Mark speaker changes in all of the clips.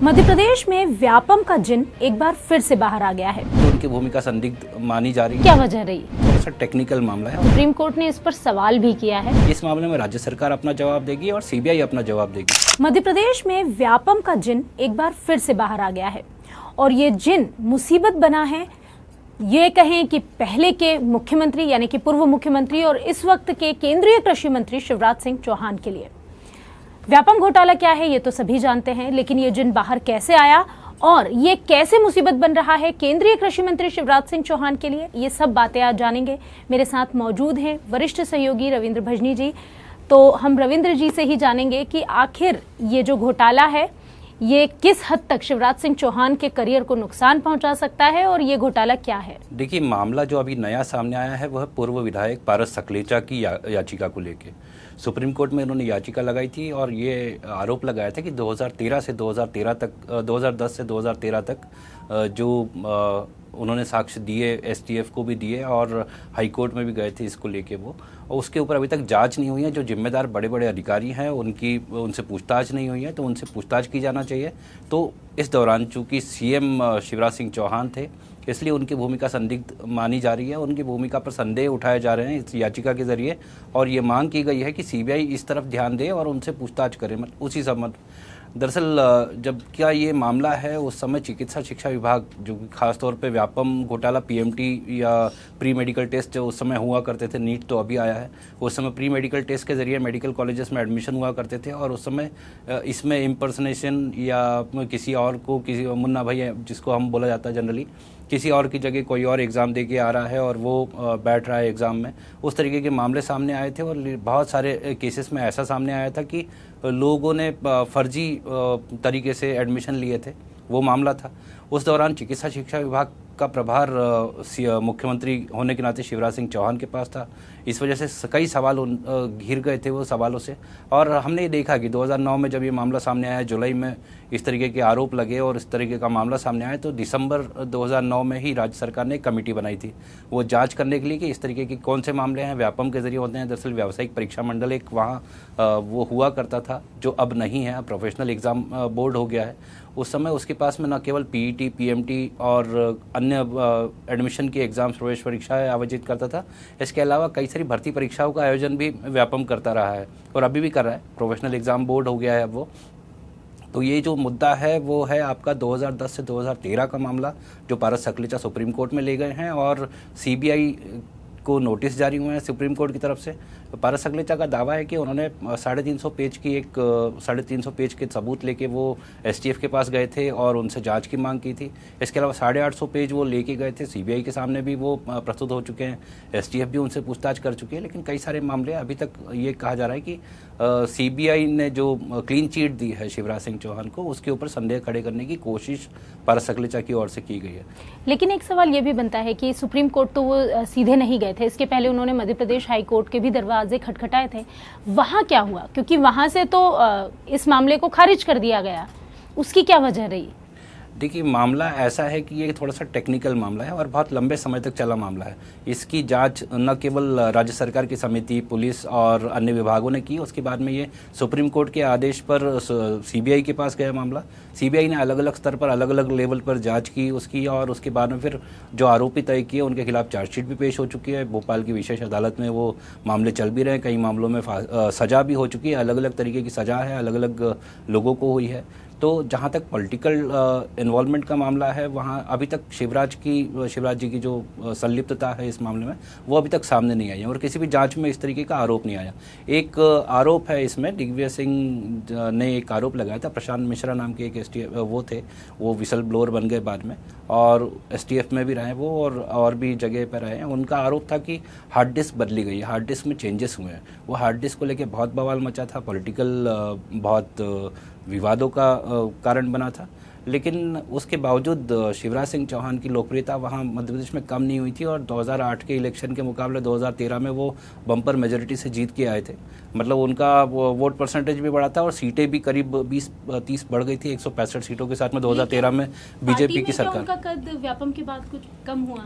Speaker 1: मध्य प्रदेश में व्यापम का जिन एक बार फिर से बाहर आ गया है।
Speaker 2: तो उनकी भूमिका संदिग्ध मानी जा रही है।
Speaker 1: क्या वजह रही?
Speaker 2: थोड़ा सा टेक्निकल मामला है।
Speaker 1: सुप्रीम कोर्ट ने इस पर सवाल भी किया है।
Speaker 2: इस मामले में राज्य सरकार अपना जवाब देगी और सीबीआई अपना जवाब देगी।
Speaker 1: मध्य प्रदेश में व्यापम का जिन एक बार फिर से बाहर आ गया है और ये जिन मुसीबत बना है, ये कहें कि पहले के मुख्यमंत्री यानी कि पूर्व मुख्यमंत्री और इस वक्त के केंद्रीय कृषि मंत्री शिवराज सिंह चौहान के लिए। व्यापम घोटाला क्या है ये तो सभी जानते हैं, लेकिन ये जिन बाहर कैसे आया और ये कैसे मुसीबत बन रहा है केंद्रीय कृषि मंत्री शिवराज सिंह चौहान के लिए, ये सब बातें आज जानेंगे। मेरे साथ मौजूद हैं वरिष्ठ सहयोगी रविंद्र भजनी जी। तो हम रविंद्र जी से ही जानेंगे कि आखिर ये जो घोटाला है ये किस हद तक शिवराज सिंह चौहान के करियर को नुकसान पहुंचा सकता है और ये घोटाला क्या है।
Speaker 2: देखिए, मामला जो अभी नया सामने आया है वह पूर्व विधायक पारस सकलेचा की याचिका को लेके सुप्रीम कोर्ट में उन्होंने याचिका लगाई थी और ये आरोप लगाया था कि 2010 से 2013 तक जो उन्होंने साक्ष्य दिए, एसटीएफ को भी दिए और हाई कोर्ट में भी गए थे इसको लेके वो, और उसके ऊपर अभी तक जांच नहीं हुई है। जो जिम्मेदार बड़े बड़े अधिकारी हैं उनसे पूछताछ नहीं हुई है, तो उनसे पूछताछ की जाना चाहिए। तो इस दौरान चूंकि सीएम शिवराज सिंह चौहान थे, इसलिए उनकी भूमिका संदिग्ध मानी जा रही है। उनकी भूमिका पर संदेह उठाए जा रहे हैं इस याचिका के जरिए और ये मांग की गई है कि सीबीआई इस तरफ ध्यान दे और उनसे पूछताछ करे। उसी संबंध दरअसल जब क्या ये मामला है उस समय चिकित्सा शिक्षा विभाग, जो खासतौर पे व्यापम घोटाला पीएमटी या प्री मेडिकल टेस्ट जो उस समय हुआ करते थे, नीट तो अभी आया है, उस समय प्री मेडिकल टेस्ट के जरिए मेडिकल कॉलेजेस में एडमिशन हुआ करते थे और उस समय इसमें इम्पर्सनेशन या किसी और को, किसी मुन्ना भाई जिसको हम बोला जाता है जनरली, किसी और की जगह कोई और एग्ज़ाम दे के आ रहा है और वो बैठ रहा है एग्ज़ाम में, उस तरीके के मामले सामने आए थे। और बहुत सारे केसेस में ऐसा सामने आया था कि लोगों ने फर्जी तरीके से एडमिशन लिए थे, वो मामला था। उस दौरान चिकित्सा शिक्षा विभाग का प्रभार मुख्यमंत्री होने के नाते शिवराज सिंह चौहान के पास था। इस वजह से कई सवाल घिर गए थे वो सवालों से, और हमने ये देखा कि 2009 में जब ये मामला सामने आया, जुलाई में इस तरीके के आरोप लगे और इस तरीके का मामला सामने आया, तो दिसंबर 2009 में ही राज्य सरकार ने एक कमेटी बनाई थी वो जांच करने के लिए कि इस तरीके के कौन से मामले हैं व्यापम के जरिए होते हैं। दरअसल व्यावसायिक परीक्षा मंडल एक वहाँ वो हुआ करता था, जो अब नहीं है, प्रोफेशनल एग्ज़ाम बोर्ड हो गया है। उस समय उसके पास में न केवल पीईटी, पीएमटी और अन्य एडमिशन की एग्ज़ाम्स, प्रवेश परीक्षाएं आयोजित करता था, इसके अलावा कई सारी भर्ती परीक्षाओं का आयोजन भी व्यापम करता रहा है और अभी भी कर रहा है। प्रोफेशनल एग्ज़ाम बोर्ड हो गया है अब वो। तो ये जो मुद्दा है वो है आपका 2010 से 2013 का मामला, जो पारस सकलेचा सुप्रीम कोर्ट में ले गए हैं और सीबीआई को नोटिस जारी हुए हैं सुप्रीम कोर्ट की तरफ से। पारस सकलेचा का दावा है कि उन्होंने 350 पेज के सबूत लेके वो एसटीएफ के पास गए थे और उनसे जांच की मांग की थी। इसके अलावा 850 पेज वो लेके गए थे, सीबीआई के सामने भी वो प्रस्तुत हो चुके हैं, एसटीएफ भी उनसे पूछताछ कर चुकी है। लेकिन कई सारे मामले अभी तक ये कहा जा रहा है कि सीबीआई ने जो क्लीन चिट दी है शिवराज सिंह चौहान को, उसके ऊपर संदेह खड़े करने की कोशिश पारस सकलेचा की ओर से की गई है।
Speaker 1: लेकिन एक सवाल ये भी बनता है कि सुप्रीम कोर्ट तो वो सीधे नहीं गए थे, इसके पहले उन्होंने मध्य प्रदेश हाई कोर्ट के भी दरवाजे खटखटाए थे। वहां क्या हुआ? क्योंकि वहां से तो इस मामले को खारिज कर दिया गया, उसकी क्या वजह रही?
Speaker 2: देखिए, मामला ऐसा है कि ये थोड़ा सा टेक्निकल मामला है और बहुत लंबे समय तक चला मामला है। इसकी जांच न केवल राज्य सरकार की समिति, पुलिस और अन्य विभागों ने की, उसके बाद में ये सुप्रीम कोर्ट के आदेश पर सीबीआई के पास गया मामला। सीबीआई ने अलग अलग स्तर पर, अलग अलग लेवल पर जांच की उसकी, और उसके बाद में फिर जो आरोपी तय किए उनके खिलाफ चार्जशीट भी पेश हो चुकी है। भोपाल की विशेष अदालत में वो मामले चल भी रहे हैं, कई मामलों में सजा भी हो चुकी है, अलग अलग तरीके की सजा है, अलग अलग लोगों को हुई है। तो जहाँ तक पॉलिटिकल इन्वॉल्वमेंट का मामला है, वहाँ अभी तक शिवराज जी की जो संलिप्तता है इस मामले में, वो अभी तक सामने नहीं आई है और किसी भी जांच में इस तरीके का आरोप नहीं आया। एक आरोप है इसमें, दिग्विजय सिंह ने एक आरोप लगाया था, प्रशांत मिश्रा नाम के एक एसटीएफ वो थे, वो विसल ब्लोअर बन गए बाद में और एसटीएफ में भी रहे वो और भी जगह पर रहे हैं। उनका आरोप था कि हार्ड डिस्क बदली गई है, हार्ड डिस्क में चेंजेस हुए हैं। वो हार्ड डिस्क को लेकर बहुत बवाल मचा था, पॉलिटिकल बहुत विवादों का कारण बना था। लेकिन उसके बावजूद शिवराज सिंह चौहान की लोकप्रियता वहाँ मध्य प्रदेश में कम नहीं हुई थी और 2008 के इलेक्शन के मुकाबले 2013 में वो बम्पर मेजोरिटी से जीत के आए थे। मतलब उनका वोट परसेंटेज भी बढ़ा था और सीटें भी करीब 20-30 बढ़ गई थी, 165 सीटों के साथ में 2013 में बीजेपी की सरकार।
Speaker 1: उनका कद व्यापम के बाद कुछ कम हुआ?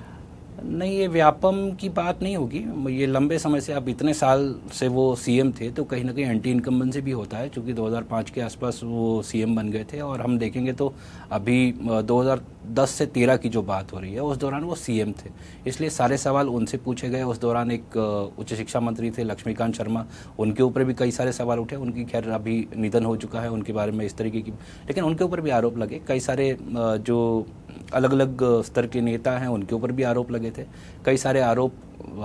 Speaker 2: नहीं, ये व्यापम की बात नहीं होगी। ये लंबे समय से, अब इतने साल से वो सीएम थे, तो कहीं ना कहीं एंटी इनकम्बेंसी भी होता है, क्योंकि 2005 के आसपास वो सीएम बन गए थे। और हम देखेंगे तो अभी 2010 से 13 की जो बात हो रही है, उस दौरान वो सीएम थे, इसलिए सारे सवाल उनसे पूछे गए। उस दौरान एक उच्च शिक्षा मंत्री थे लक्ष्मीकांत शर्मा, उनके ऊपर भी कई सारे सवाल उठे। उनकी खैर अभी निधन हो चुका है, उनके बारे में इस तरीके की, लेकिन उनके ऊपर भी आरोप लगे। कई सारे जो अलग अलग स्तर के नेता हैं उनके ऊपर भी आरोप लगे थे। कई सारे आरोप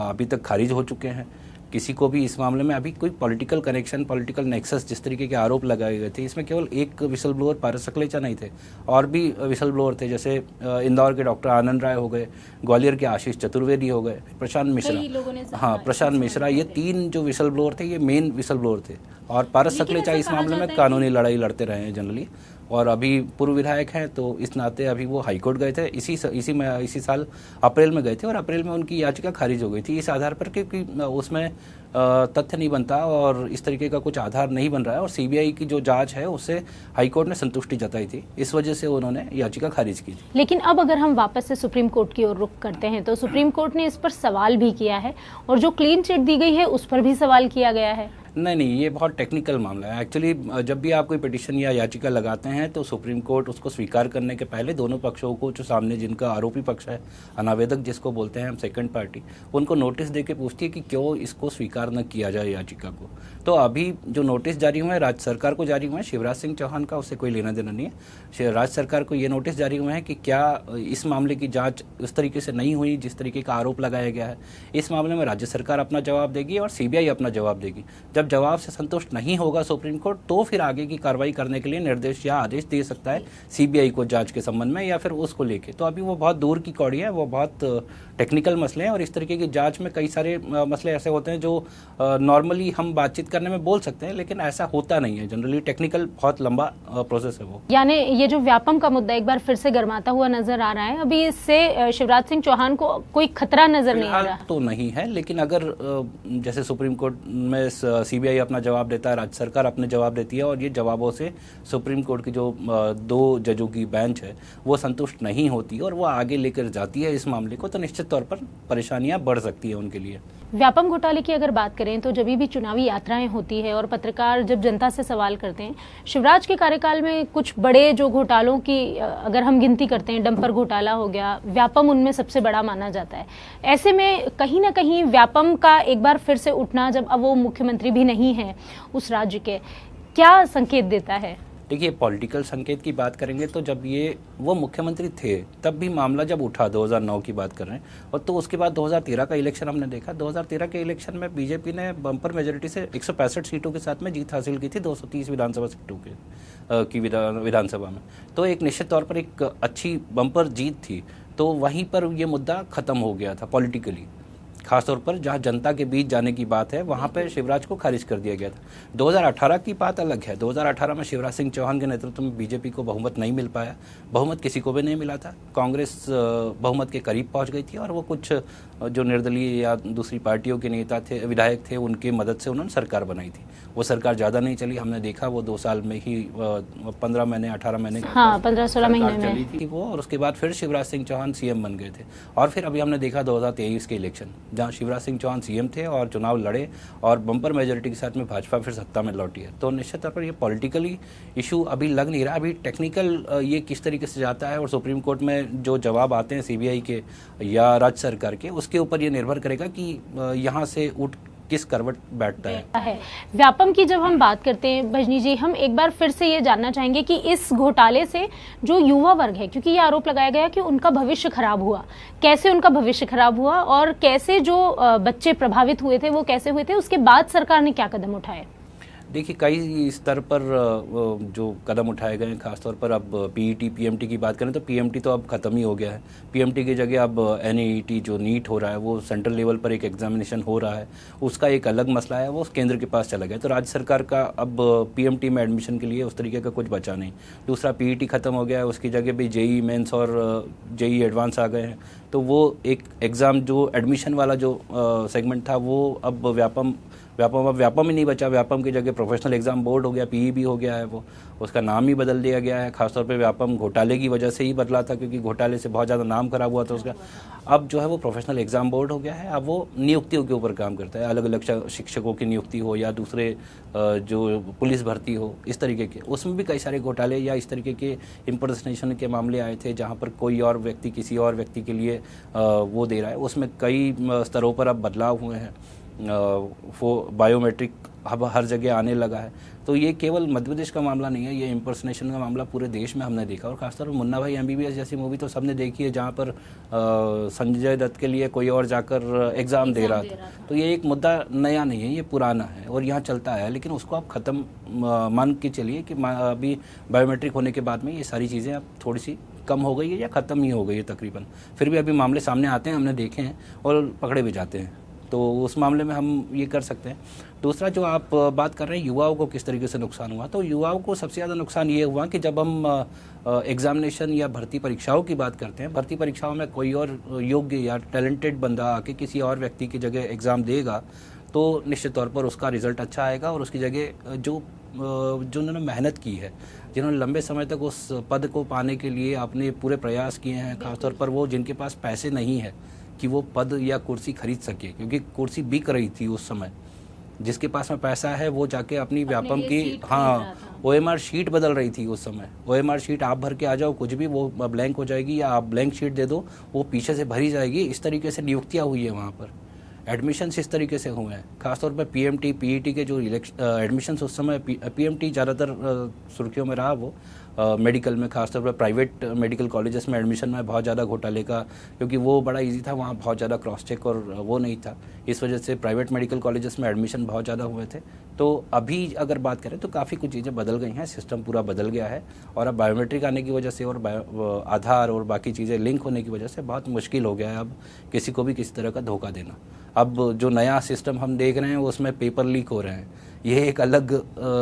Speaker 2: अभी तक खारिज हो चुके हैं। किसी को भी इस मामले में अभी कोई पॉलिटिकल कनेक्शन, पॉलिटिकल नेक्सस जिस तरीके के आरोप लगाए गए थे, इसमें केवल एक विसल ब्लोअर पारस सकलेचा नहीं थे, और भी विसल ब्लोअर थे। जैसे इंदौर के डॉक्टर आनंद राय हो गए, ग्वालियर के आशीष चतुर्वेदी हो गए, प्रशांत मिश्रा, हाँ प्रशांत मिश्रा, ये 3 जो विसल ब्लोअर थे, ये मेन विसल ब्लोअर थे। और पारस सकलेचा इस मामले में कानूनी लड़ाई लड़ते रहे हैं जनरली, और अभी पूर्व विधायक हैं, तो इस नाते अभी वो हाईकोर्ट गए थे। इसी साल अप्रैल में गए थे, और अप्रैल में उनकी याचिका खारिज हो गई थी इस आधार पर, क्योंकि उसमें तथ्य नहीं बनता और इस तरीके का कुछ आधार नहीं बन रहा है, और सीबीआई की जो जांच है उससे हाईकोर्ट ने संतुष्टि जताई थी, इस वजह से उन्होंने याचिका खारिज की थी।
Speaker 1: लेकिन अब अगर हम वापस से सुप्रीम कोर्ट की ओर रुख करते हैं, तो सुप्रीम कोर्ट ने इस पर सवाल भी किया है, और जो क्लीन चिट दी गई है उस पर भी सवाल किया गया है।
Speaker 2: नहीं, ये बहुत टेक्निकल मामला है। एक्चुअली जब भी आप कोई पिटीशन या याचिका लगाते हैं, तो सुप्रीम कोर्ट उसको स्वीकार करने के पहले दोनों पक्षों को, जो सामने जिनका आरोपी पक्ष है, अनावेदक जिसको बोलते हैं हम, सेकंड पार्टी, उनको नोटिस देके पूछती है कि क्यों इसको स्वीकार न किया जाए याचिका को। तो अभी जो नोटिस जारी हुए हैं राज्य सरकार को जारी हुए हैं, शिवराज सिंह चौहान का उससे कोई लेना देना नहीं है। राज्य सरकार को ये नोटिस जारी हुए हैं कि क्या इस मामले की जाँच उस तरीके से नहीं हुई जिस तरीके का आरोप लगाया गया है। इस मामले में राज्य सरकार अपना जवाब देगी और सीबीआई अपना जवाब देगी। जब जवाब से संतुष्ट नहीं होगा सुप्रीम कोर्ट, तो फिर आगे की कार्रवाई करने के लिए निर्देश या आदेश दे सकता है सीबीआई को जांच के संबंध में, या फिर उसको लेके। तो अभी वो बहुत दूर की कौड़ी है, वो बहुत टेक्निकल मसले हैं, और इस तरीके की जांच में कई सारे मसले ऐसे होते हैं जो नॉर्मली हम बातचीत करने में बोल सकते हैं, लेकिन ऐसा होता नहीं है। जनरली टेक्निकल बहुत लंबा प्रोसेस है वो।
Speaker 1: यानी ये जो व्यापम का मुद्दा एक बार फिर से गर्माता हुआ नजर आ रहा है, अभी इससे शिवराज सिंह चौहान को कोई खतरा नजर नहीं आ रहा
Speaker 2: तो नहीं है, लेकिन अगर जैसे सुप्रीम कोर्ट में सीबीआई अपना जवाब देता है, राज्य सरकार अपने जवाब देती है, और ये जवाबों से सुप्रीम कोर्ट की जो 2 जजों की बेंच है वो संतुष्ट नहीं होती और वो आगे लेकर जाती है इस मामले को, तो निश्चित तौर पर परेशानियां बढ़ सकती है उनके लिए।
Speaker 1: व्यापम घोटाले की अगर बात करें, तो जब भी चुनावी यात्राएं होती है और पत्रकार जब जनता से सवाल करते हैं, शिवराज के कार्यकाल में कुछ बड़े जो घोटालों की अगर हम गिनती करते हैं, डंपर घोटाला हो गया, व्यापम उनमें सबसे बड़ा माना जाता है। ऐसे में कहीं ना कहीं व्यापम का एक बार फिर से उठना, जब अब वो मुख्यमंत्री भी नहीं है उस राज्य के, क्या संकेत देता है?
Speaker 2: देखिए, पॉलिटिकल संकेत की बात करेंगे तो जब वो मुख्यमंत्री थे तब भी मामला जब उठा, 2009 की बात कर रहे हैं, और तो उसके बाद 2013 का इलेक्शन हमने देखा। 2013 के इलेक्शन में बीजेपी ने बम्पर मेजोरिटी से 165 सीटों के साथ में जीत हासिल की थी, 230 विधानसभा सीटों की विधानसभा में। तो एक निश्चित तौर पर एक अच्छी बम्पर जीत थी। तो वहीं पर ये मुद्दा खत्म हो गया था पॉलिटिकली, खासतौर पर जहां जनता के बीच जाने की बात है, वहां पर शिवराज को खारिज कर दिया गया था। 2018 की बात अलग है। 2018 में शिवराज सिंह चौहान के नेतृत्व में बीजेपी को बहुमत नहीं मिल पाया, बहुमत किसी को भी नहीं मिला था। कांग्रेस बहुमत के करीब पहुंच गई थी, और वो कुछ जो निर्दलीय या दूसरी पार्टियों के नेता थे, विधायक थे, उनकी मदद से उन्होंने सरकार बनाई थी। वो सरकार ज़्यादा नहीं चली, हमने देखा वो 2 साल में ही 15 महीने 18 महीने,
Speaker 1: हाँ 15-16 महीने में
Speaker 2: चली थी वो, और उसके बाद फिर शिवराज सिंह चौहान सीएम बन गए थे। और फिर अभी हमने देखा 2023 के इलेक्शन, जहां शिवराज सिंह चौहान सीएम थे और चुनाव लड़े, और बम्पर मेजोरिटी के साथ में भाजपा फिर सत्ता में लौटी है। तो निश्चित तौर पर ये पॉलिटिकली इशू अभी लग नहीं रहा। अभी टेक्निकल ये किस तरीके से जाता है और सुप्रीम कोर्ट में जो जवाब आते हैं सीबीआई के या राज्य सरकार के, उसके ऊपर ये निर्भर करेगा कि यहाँ से उठ किस करवट बैठता है।
Speaker 1: व्यापम की जब हम बात करते हैं भजनी जी, हम एक बार फिर से ये जानना चाहेंगे कि इस घोटाले से जो युवा वर्ग है, क्योंकि ये आरोप लगाया गया कि उनका भविष्य खराब हुआ, कैसे उनका भविष्य खराब हुआ और कैसे जो बच्चे प्रभावित हुए थे वो कैसे हुए थे, उसके बाद सरकार ने क्या कदम उठाए?
Speaker 2: देखिए, कई स्तर पर जो कदम उठाए गए हैं, खासतौर पर अब पीईटी पीएमटी की बात करें तो पीएमटी तो अब खत्म ही हो गया है। पीएमटी की जगह अब एनईईटी जो नीट हो रहा है, वो सेंट्रल लेवल पर एक एग्जामिनेशन हो रहा है, उसका एक अलग मसला है, वो केंद्र के पास चला गया। तो राज्य सरकार का अब पीएमटी में एडमिशन के लिए उस तरीके का कुछ बचा नहीं। दूसरा, पीईटी खत्म हो गया है, उसकी जगह भी जेईई मेंस और जेईई एडवांस आ गए हैं। तो वो एक एग्ज़ाम जो एडमिशन वाला जो सेगमेंट था, वो अब व्यापम, अब व्यापम ही नहीं बचा, व्यापम की जगह प्रोफेशनल एग्जाम बोर्ड हो गया, पीईबी हो गया है, वो उसका नाम ही बदल दिया गया है। खासतौर पे व्यापम घोटाले की वजह से ही बदला था, क्योंकि घोटाले से बहुत ज़्यादा नाम खराब हुआ था उसका। अब जो है वो प्रोफेशनल एग्जाम बोर्ड हो गया है। अब वो नियुक्तियों के ऊपर काम करता है, अलग अलग शिक्षकों की नियुक्ति हो या दूसरे जो पुलिस भर्ती हो, इस तरीके के, उसमें भी कई सारे घोटाले या इस तरीके के इम्पर्सनेशन के मामले आए थे, जहाँ पर कोई और व्यक्ति किसी और व्यक्ति के लिए वो दे रहा है। उसमें कई स्तरों पर अब बदलाव हुए हैं। वो बायोमेट्रिक अब हर जगह आने लगा है। तो ये केवल मध्य प्रदेश का मामला नहीं है, ये इम्पर्सनेशन का मामला पूरे देश में हमने देखा। और खासतौर पर मुन्ना भाई MBBS जैसी मूवी तो सबने देखी है, जहाँ पर संजय दत्त के लिए कोई और जाकर एग्ज़ाम दे रहा था। तो ये एक मुद्दा नया नहीं है, ये पुराना है और यहाँ चलता है। लेकिन उसको आप ख़त्म मान के चलिए कि अभी बायोमेट्रिक होने के बाद में ये सारी चीज़ें अब थोड़ी सी कम हो गई है या ख़त्म ही हो गई है तकरीबन। फिर भी अभी मामले सामने आते हैं, हमने देखे हैं और पकड़े भी जाते हैं। तो उस मामले में हम ये कर सकते हैं। दूसरा जो आप बात कर रहे हैं युवाओं को किस तरीके से नुकसान हुआ, तो युवाओं को सबसे ज़्यादा नुकसान ये हुआ कि जब हम एग्जामिनेशन या भर्ती परीक्षाओं की बात करते हैं, भर्ती परीक्षाओं में कोई और योग्य या टैलेंटेड बंदा आके किसी और व्यक्ति की जगह एग्ज़ाम देगा तो निश्चित तौर पर उसका रिज़ल्ट अच्छा आएगा और उसकी जगह जो उन्होंने मेहनत की है, जिन्होंने लंबे समय तक उस पद को पाने के लिए अपने पूरे प्रयास किए हैं, खासतौर पर वो जिनके पास पैसे नहीं है कि वो पद या कुर्सी खरीद सके, क्योंकि कुर्सी बिक रही थी उस समय। जिसके पास में पैसा है वो जाके अपनी व्यापम की OMR शीट बदल रही थी उस समय। OMR शीट आप भर के आ जाओ, कुछ भी वो ब्लैंक हो जाएगी, या आप ब्लैंक शीट दे दो वो पीछे से भरी जाएगी। इस तरीके से नियुक्तियाँ हुई है वहाँ पर, एडमिशन्स इस तरीके से हुए हैं। खासतौर पर PMT PET के जो एडमिशन्स उस समय, PMT ज़्यादातर सुर्खियों में रहा, वो मेडिकल में, खासतौर पर प्राइवेट मेडिकल कॉलेजेस में एडमिशन में बहुत ज़्यादा घोटाले का, क्योंकि वो बड़ा इजी था, वहाँ बहुत ज़्यादा क्रॉस चेक और वो नहीं था, इस वजह से प्राइवेट मेडिकल कॉलेजेस में एडमिशन बहुत ज़्यादा हुए थे। तो अभी अगर बात करें तो काफ़ी कुछ चीज़ें बदल गई हैं, सिस्टम पूरा बदल गया है और अब बायोमेट्रिक आने की वजह से और आधार और बाकी चीज़ें लिंक होने की वजह से बहुत मुश्किल हो गया है अब किसी को भी किसी तरह का धोखा देना। अब जो नया सिस्टम हम देख रहे हैं उसमें पेपर लीक हो रहे हैं, यह एक अलग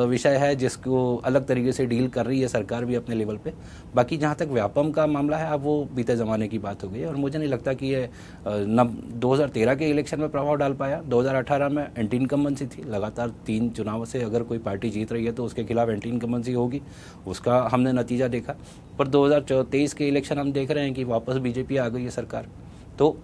Speaker 2: विषय है जिसको अलग तरीके से डील कर रही है सरकार भी अपने लेवल पे। बाकी जहाँ तक व्यापम का मामला है, अब वो बीते ज़माने की बात हो गई है और मुझे नहीं लगता कि ये 2013 के इलेक्शन में प्रभाव डाल पाया। 2018 में एंटी इनकम्बेंसी थी, लगातार 3 चुनाव से अगर कोई पार्टी जीत रही है तो उसके खिलाफ एंटी इनकम्बेंसी होगी, उसका हमने नतीजा देखा। पर 2023 के इलेक्शन हम देख रहे हैं कि वापस बीजेपी आ गई है सरकार, तो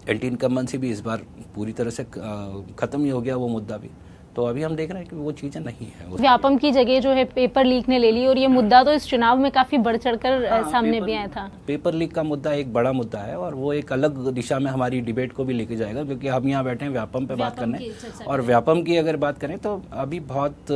Speaker 2: एंटी इनकम्बेंसी भी इस बार पूरी तरह से ख़त्म ही हो गया वो मुद्दा भी। तो अभी हम देख रहे हैं कि वो चीज़ें नहीं है।
Speaker 1: व्यापम की जगह जो है पेपर लीक ने ले ली और ये मुद्दा तो इस चुनाव में काफी बढ़ चढ़कर सामने भी आया था।
Speaker 2: पेपर लीक का मुद्दा एक बड़ा मुद्दा है और वो एक अलग दिशा में हमारी डिबेट को भी लेके जाएगा, क्योंकि हम यहाँ बैठे हैं व्यापम पे बात करने। और व्यापम की अगर बात करें तो अभी बहुत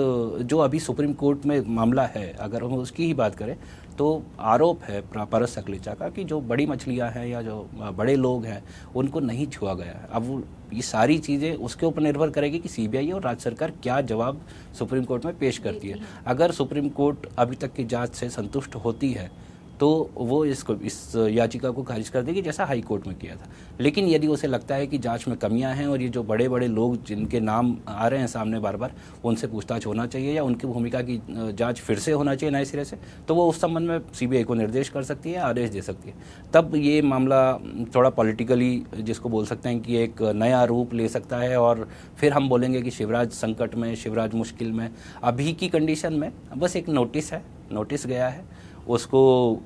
Speaker 2: जो अभी सुप्रीम कोर्ट में मामला है, अगर हम उसकी ही बात करें तो आरोप है पारस सकलेचा का कि जो बड़ी मछलियां हैं या जो बड़े लोग हैं उनको नहीं छुआ गया है। अब ये सारी चीज़ें उसके ऊपर निर्भर करेगी कि CBI और राज्य सरकार क्या जवाब सुप्रीम कोर्ट में पेश करती है। अगर सुप्रीम कोर्ट अभी तक की जांच से संतुष्ट होती है तो वो इस याचिका को खारिज कर देगी, जैसा हाई कोर्ट में किया था। लेकिन यदि उसे लगता है कि जांच में कमियां हैं और ये जो बड़े बड़े लोग जिनके नाम आ रहे हैं सामने बार बार, उनसे पूछताछ होना चाहिए या उनकी भूमिका की जांच फिर से होना चाहिए नए सिरे से, तो वो उस संबंध में CBI को निर्देश कर सकती है, आदेश दे सकती है। तब ये मामला थोड़ा पॉलिटिकली, जिसको बोल सकते हैं कि एक नया रूप ले सकता है और फिर हम बोलेंगे कि शिवराज संकट में, शिवराज मुश्किल में। अभी की कंडीशन में बस एक नोटिस गया है, उसको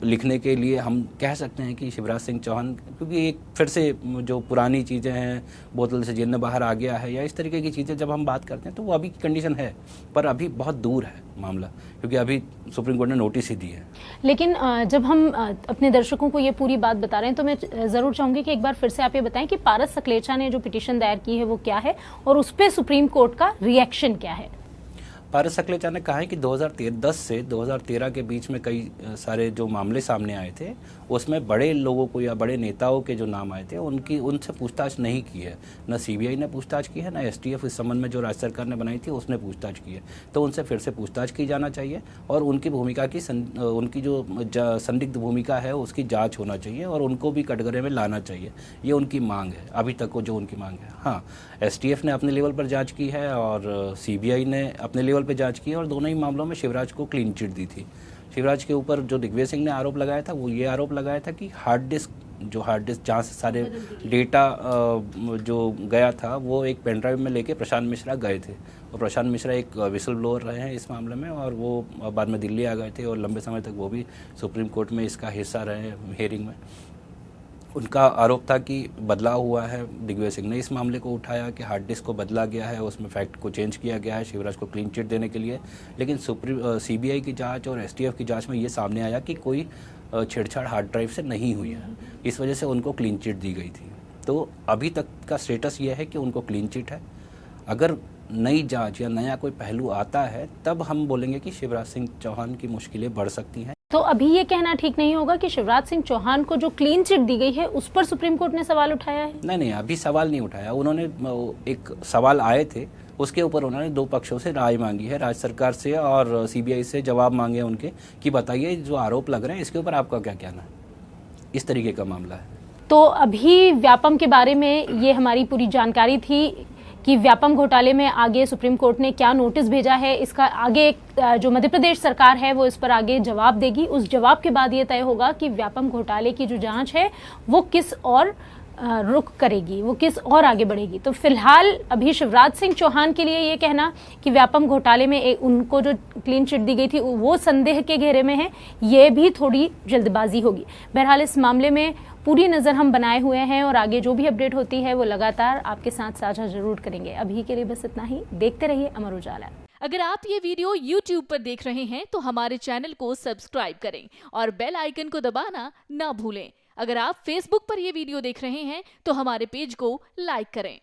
Speaker 2: लिखने के लिए हम कह सकते हैं कि शिवराज सिंह चौहान, क्योंकि एक फिर से जो पुरानी चीज़ें हैं, बोतल से जिन्न बाहर आ गया है या इस तरीके की चीज़ें जब हम बात करते हैं तो वो अभी की कंडीशन है, पर अभी बहुत दूर है मामला, क्योंकि अभी सुप्रीम कोर्ट ने नोटिस ही दी है।
Speaker 1: लेकिन जब हम अपने दर्शकों को ये पूरी बात बता रहे हैं तो मैं ज़रूर चाहूँगी कि एक बार फिर से आप ये बताएं कि पारस सकलेचा ने जो पिटीशन दायर की है वो क्या है और उस पर सुप्रीम कोर्ट का रिएक्शन क्या है।
Speaker 2: पारस सकलेचा ने कहा है कि 2010 से 2013 के बीच में कई सारे जो मामले सामने आए थे उसमें बड़े लोगों को या बड़े नेताओं के जो नाम आए थे उनसे पूछताछ नहीं की है। न CBI ने पूछताछ की है, न STF इस संबंध में जो राज्य सरकार ने बनाई थी उसने पूछताछ की है। तो उनसे फिर से पूछताछ की जाना चाहिए और उनकी भूमिका की उनकी जो संदिग्ध भूमिका है उसकी जाँच होना चाहिए और उनको भी कटघरे में लाना चाहिए। ये उनकी मांग है अभी तक वो जो उनकी मांग है। हाँ, STF ने अपने लेवल पर जाँच की है और CBI ने अपने लेवल पे जांच की और दोनों ही मामलों में शिवराज को क्लीन चिट दी थी। शिवराज के ऊपर जो दिग्विजय सिंह ने आरोप लगाया था वो ये आरोप लगाया था कि हार्ड डिस्क जो हार्ड डिस्क जहाँ से सारे डेटा जो गया था वो एक पेन ड्राइव में लेके प्रशांत मिश्रा गए थे, और प्रशांत मिश्रा एक विसल ब्लोअर रहे हैं इस मामले में, और वो बाद में दिल्ली आ गए थे और लंबे समय तक वो भी सुप्रीम कोर्ट में इसका हिस्सा रहे हैं हियरिंग में। उनका आरोप था कि बदलाव हुआ है। दिग्विजय सिंह ने इस मामले को उठाया कि हार्ड डिस्क को बदला गया है, उसमें फैक्ट को चेंज किया गया है शिवराज को क्लीन चिट देने के लिए, लेकिन सीबीआई की जांच और एसटीएफ की जांच में ये सामने आया कि कोई छेड़छाड़ हार्ड ड्राइव से नहीं हुई है, इस वजह से उनको क्लीन चिट दी गई थी। तो अभी तक का स्टेटस ये है कि उनको क्लीन चिट है। अगर नई जांच या नया कोई पहलू आता है तब हम बोलेंगे कि शिवराज सिंह चौहान की मुश्किलें बढ़ सकती हैं।
Speaker 1: तो अभी ये कहना ठीक नहीं होगा कि शिवराज सिंह चौहान को जो क्लीन चिट दी गई है उस पर सुप्रीम कोर्ट ने सवाल उठाया है?
Speaker 2: नहीं, अभी सवाल नहीं उठाया। उन्होंने एक सवाल आए थे, उसके ऊपर उन्होंने दो पक्षों से राय मांगी है, राज्य सरकार से और सीबीआई से जवाब मांगे उनके कि बताइए जो आरोप लग रहे हैं इसके ऊपर आपका क्या कहना है। इस तरीके का मामला है।
Speaker 1: तो अभी व्यापम के बारे में ये हमारी पूरी जानकारी थी कि व्यापम घोटाले में आगे सुप्रीम कोर्ट ने क्या नोटिस भेजा है, इसका आगे जो मध्य प्रदेश सरकार है वो इस पर आगे जवाब देगी। उस जवाब के बाद ये तय होगा कि व्यापम घोटाले की जो जांच है वो किस और रुख करेगी, वो किस और आगे बढ़ेगी। तो फिलहाल अभी शिवराज सिंह चौहान के लिए ये कहना कि व्यापम घोटाले में उनको जो क्लीन चिट दी गई थी वो संदेह के घेरे में है, ये भी थोड़ी जल्दबाजी होगी। बहरहाल इस मामले में पूरी नज़र हम बनाए हुए हैं और आगे जो भी अपडेट होती है वो लगातार आपके साथ साझा जरूर करेंगे। अभी के लिए बस इतना ही। देखते रहिए अमर उजाला।
Speaker 3: अगर आप ये वीडियो YouTube पर देख रहे हैं तो हमारे चैनल को सब्सक्राइब करें और बेल आइकन को दबाना ना भूलें। अगर आप Facebook पर ये वीडियो देख रहे हैं तो हमारे पेज को लाइक करें।